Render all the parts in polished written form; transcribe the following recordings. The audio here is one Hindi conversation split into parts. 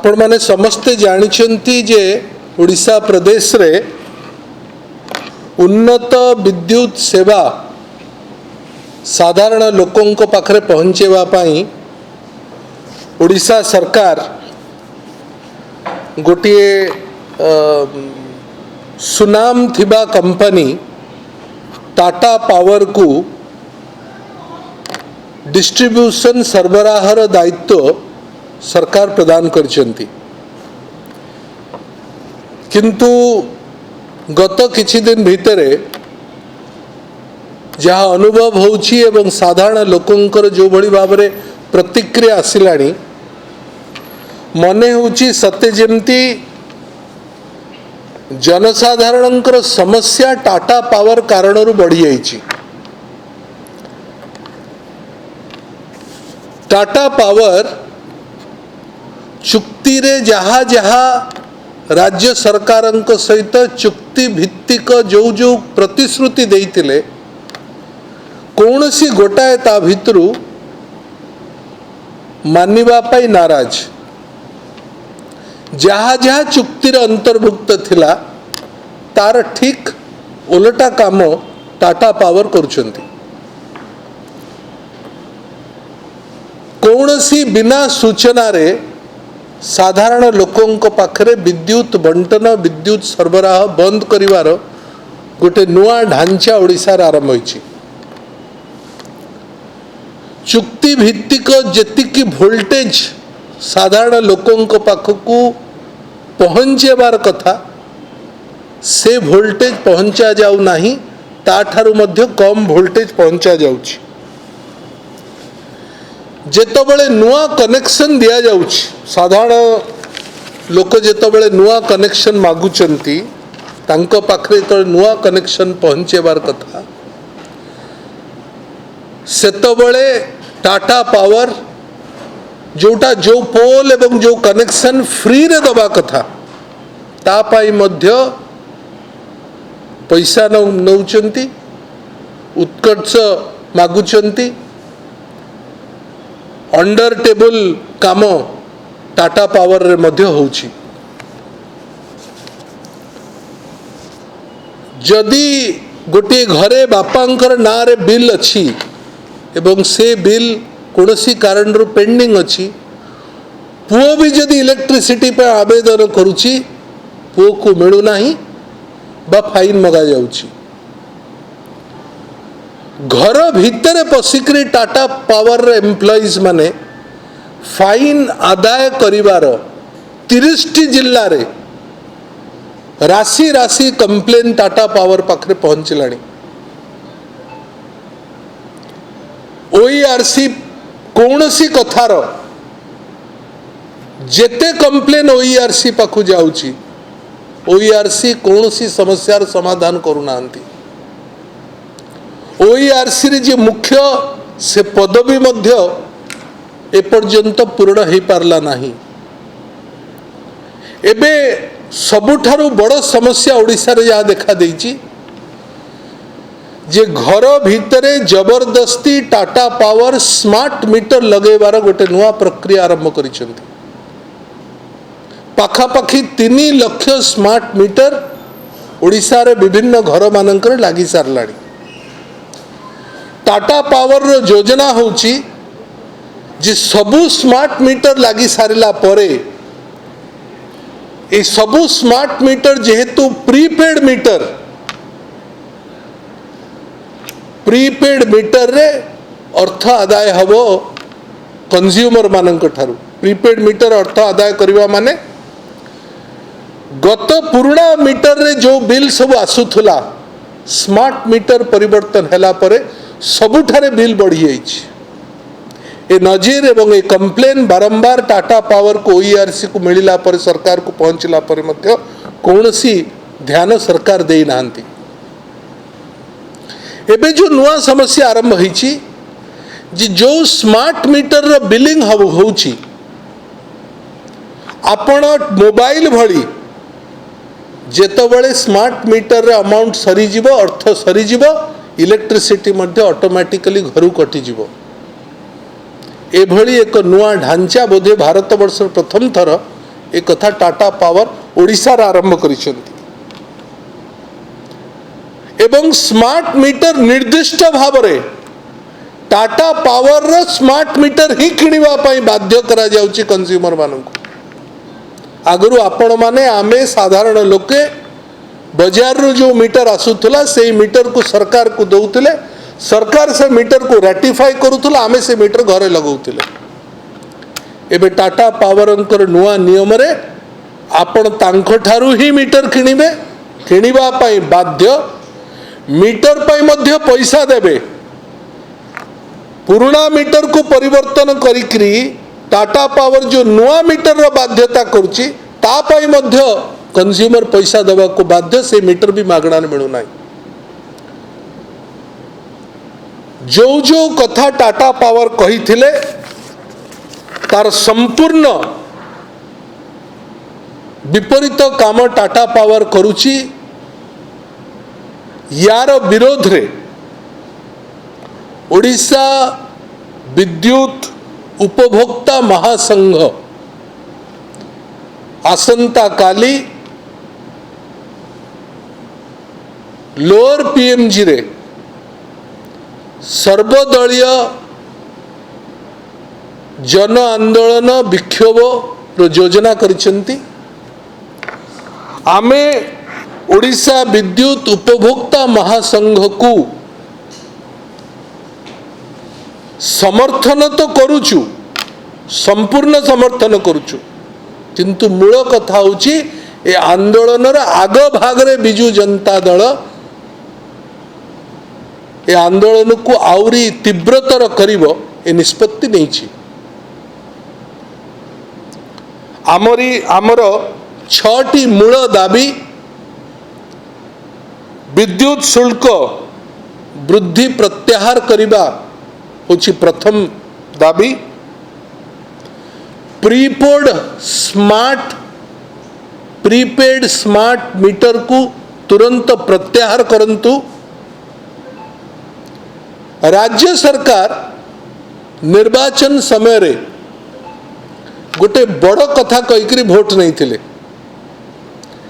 आपण माने समस्ते जानिछंती जे ओडिशा प्रदेश रे उन्नत विद्युत सेवा साधारण लोकंक पाखरे पहुँचेवा पाई ओडिशा सरकार गोटिए सुनाम थिबा कंपनी टाटा पावर को डिस्ट्रीब्यूशन सरबराहर दायित्व सरकार प्रदान करचंती। किंतु गत किछि दिन भितरे जहाँ अनुभव होउछि एवं साधारण लोकंकर जो भली भाबरे प्रतिक्रिया आसिलानी मने होउछि सत्य जेमती जनसाधारणंकर समस्या टाटा पावर कारणरू बढ़ी जाइछि। टाटा पावर चुक्ति रे जहाँ जहाँ राज्य सरकारंक सहित चुक्ति भित्तिक जो जो प्रतिश्रुति देइतिले कौनसी गोटाए ता भितरु मानिबा पाई नाराज। जहाँ जहाँ चुक्तिर अंतर्भुक्त थिला तार ठीक उलटा काम टाटा पावर करुछंती। कौनसी बिना सूचना रे साधारण लोकंक पाखरे विद्युत बंटन विद्युत सरबराह बंद करिवार गोटे नुआ ढांचा ओडिशा आरंभ होइछि। चुक्ति भित्तिक जेतिकी वोल्टेज साधारण लोकंक पाखकू पहुँचेबार कथा से वोल्टेज पहुँचा जाऊ नाही, ताठारु मध्य कम वोल्टेज पहुँचा जाउछि। जेतबेले नुआ कनेक्शन दिया जाउछि साधारण लोक जेतबेले नुआ कनेक्शन मागुचंती तांको पाखरे तो नुआ कनेक्शन पहुँचेबार कथा सेतबेले टाटा पावर जोटा जो पोल एवं जो कनेक्शन फ्री रे दबा कथा ता पाई मध्य पैसा नौचंती उत्कर्ष मागुचंती। अंडर टेबल काम टाटा पावर रे मध्य होउछि। जदि गोटे घरे बापांकर ना रे बिल अछि एवं से बिल कोनोसी कारण रो पेंडिंग अछि, पुओ भी जदि इलेक्ट्रिसिटी पे आवेदन करूछि पुओ को मिलु नाही बा फाइन मगा जाउछि। घर भितर पसिकरी टाटा पावर रे एम्प्लॉइज माने फाइन आदाय करिवार 30 जिल्ला रे राशि राशि कंप्लेन टाटा पावर पाखरे पहुंचलानी। ओईआरसी कौनसी कथार जेते कंप्लेन ओईआरसी पाखु जाउची ओईआरसी कौनसी समस्यार समाधान करुनांती। ओईआरसी रे जे मुख्य से पदवी मध्य एपर्यंत पूर्ण हो पारला नाही। एबे सबुठारु बड़ समस्या ओडिशा रे या देखा देइची जे घर भितरे जबरदस्ती टाटा पावर स्मार्ट मीटर लगेबार गोटे नुआ प्रक्रिया आरंभ करिसंती। पाखापाखी 3 लाख स्मार्ट मीटर ओडिशा रे विभिन्न घर मानकर लागी सारलाणी। टाटा पावर रो योजना होउची जे सबु स्मार्ट मीटर लागी सारिला परे ए सबु स्मार्ट मीटर जेहेतु प्रीपेड मीटर रे अर्थ आदाय हबो कंज्यूमर मानक ठारू। प्रीपेड मीटर अर्थ आदाय करिवा माने गत पुराना मीटर रे जो बिल सब आसुथुला स्मार्ट मीटर परिवर्तन हैला परे सबुठारे बिल बढ़ी जाइछि। ए नजीर एवं ए कंप्लेन बारंबार टाटा पावर को ओईआरसी को मिलिला पर सरकार को पहुंचला पर मध्य कौनसी ध्यान सरकार देई नांती। एबे जो नुआ समस्या आरंभ होइछि जे जो स्मार्ट मीटर रो बिलिंग होउछि आपण मोबाइल भली जेतबेले स्मार्ट मीटर रे अमाउंट सरी जीवो अर्थ सरी जीवो इलेक्ट्रिसिटी मध्य ऑटोमेटिकली घरु कटि जीवो। एभली एक नुआ ढांचा बोधे भारत वर्ष प्रथम थर ए कथा टाटा पावर ओडिशा रे आरंभ करिसेंती एवं स्मार्ट मीटर निर्दिष्ट भाव रे टाटा पावर रो स्मार्ट मीटर ही किनिबा पई बाध्य करा जाउची कंज्यूमर मानक आगरु आपण माने आमे साधारण लोके बाजार रो जो मीटर आसुथला से मीटर को सरकार को दउतले सरकार से मीटर को रेटिफाई करूथला आमे से मीटर घरे लगाउतले एबे टाटा पावर अंकर नुआ नियम रे आपण तांको ठारू ही मीटर किनिबे किनिबा पई बाध्य मीटर पई मध्य पैसा देबे पुराना मीटर को परिवर्तन करिकरी टाटा पावर जो नुआ मीटर रो बाध्यता करूची ता पई मध्य कंज्यूमर पैसा देवा को बाध्य से मीटर भी मागणा मिलू ना जो जो कथा टाटा पावर कही थिले तार संपूर्ण विपरीत काम टाटा पावर करूची यार विरोध रे ओडिशा विद्युत उपभोक्ता महासंघ आसंता काली लोअर पीएमजी रे सर्वदलीय जन आंदोलन विक्षोभ रो योजना करिसेंती आमे ओडिशा विद्युत उपभोक्ता महासंघ को समर्थन तो करूचु संपूर्ण समर्थन करूचु किंतु मूल कथा होची ए आंदोलन आग भाग रे बिजू जनता दल ए आंदोलन को आउरी तीव्रतर करिवो ए निष्पत्ति नैछि आमर 6टी मूल दाबी विद्युत शुल्क वृद्धि प्रत्याहार करिबा होची प्रथम दाबी प्रीपेड स्मार्ट मीटर को तुरंत प्रत्याहार करंतु राज्य सरकार निर्वाचन समय रे गोटे बड़ कथा कहीकरी भोट नहीं थिले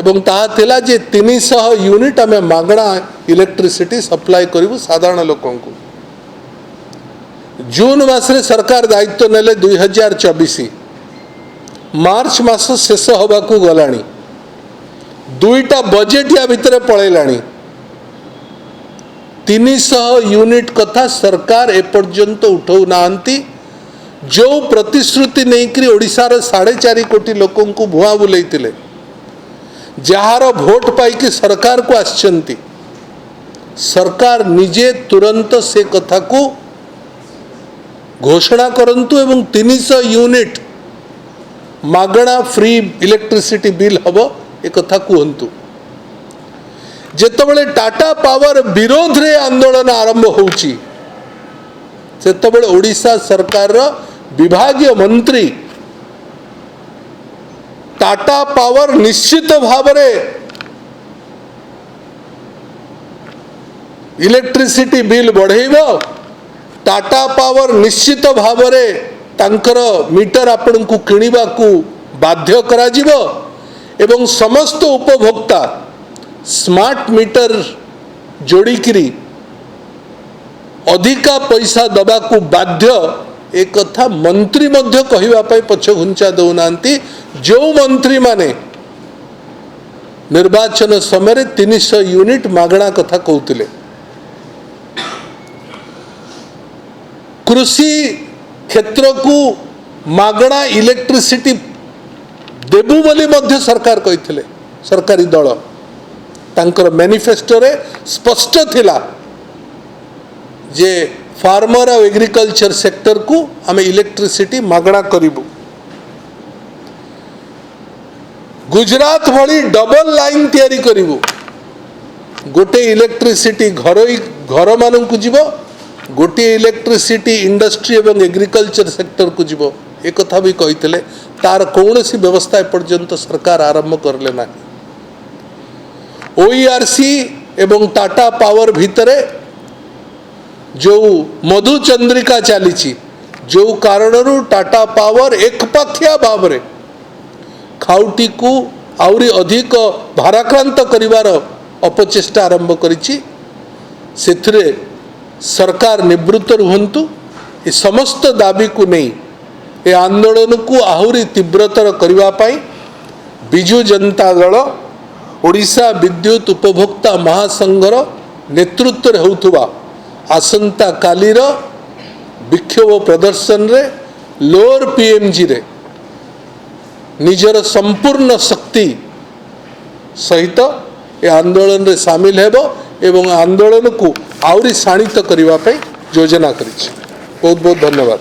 एवं ताहा थिला जे 300 यूनिट आमे मागणा इलेक्ट्रिसिटी सप्लाई करिवु साधारण लोकन को जून मासरे सरकार दायित्व नेले 2024 मार्च मास शेष होबा को गलानी दुईटा बजेट या भितरे पळैलानी 300 यूनिट कथा सरकार एपर्यंत उठाऊ नांती जो प्रतिश्रुति नहीं करी ओडिशार 4.5 कोटी लोकों को भुआ बुलेइतिले जार भोट पाई सरकार को आछंती सरकार निजे तुरंत से कथा को घोषणा करंतु एवं 300 यूनिट मागणा फ्री इलेक्ट्रिसिटी बिल हबो ए कथा कहंतु जेतबेले टाटा पावर विरोध रे आंदोलन आरंभ होउची सेतबेले ओडिशा सरकार रो विभागीय मंत्री टाटा पावर निश्चित भाव रे इलेक्ट्रिसिटी बिल बढ़ेइबो टाटा पावर निश्चित भाव रे तांकर मीटर आपण को किनिबा को बाध्य करा जिवो एवं समस्त उपभोक्ता स्मार्ट मीटर जोड़िकी अधिका पैसा दबा को बाध्य एक कथा मंत्री मध्य कहिबा पई पछ घुंचा दउनांती जो मंत्री माने निर्वाचन समय 300 यूनिट मागणा कथा कहउतिले कृषि क्षेत्र को मागणा इलेक्ट्रिसिटी देबु बोली मध्य सरकार कहिथिले सरकारी दल तांकर मैनिफेस्टो रे स्पष्ट थिला जे फार्मर और एग्रीकल्चर सेक्टर को आमे इलेक्ट्रिसिटी मागणा करिबु गुजरात भली डबल लाइन तैयारी करिबु गोटे इलेक्ट्रिसिटी घर मानन को जीवो गोटे इलेक्ट्रिसिटी इंडस्ट्री एवं एग्रीकल्चर सेक्टर को जीवो एक कथा भी कहिथिले तार कौनसी व्यवस्था पर्यंत सरकार आरंभ करले ना ओईआरसी एवं टाटा पावर भितरे जो मधु चंद्रिका चली जो कारण टाटा पावर एकपाखिया भाव रे खाउटी को आउरी अधिक भाराक्रांत करिवार अपचेष्टा आरंभ करिछि। सेथिरे सरकार निवृत्त रुहंतु। ए समस्त दाबी को नहीं ए आंदोलन को आहुरी तीव्रतर करबा पई बिजु जनता दल ओडिशा विद्युत उपभोक्ता महासंघर नेतृत्व रे होउथुबा आसंता कालीर विक्षोभ प्रदर्शन रे लोअर पीएमजी रे निजर संपूर्ण शक्ति सहित ए आंदोलन रे शामिल हेबो एवं आंदोलन को आउरी शाणित करबा पई योजना करिछि। बहुत बहुत धन्यवाद।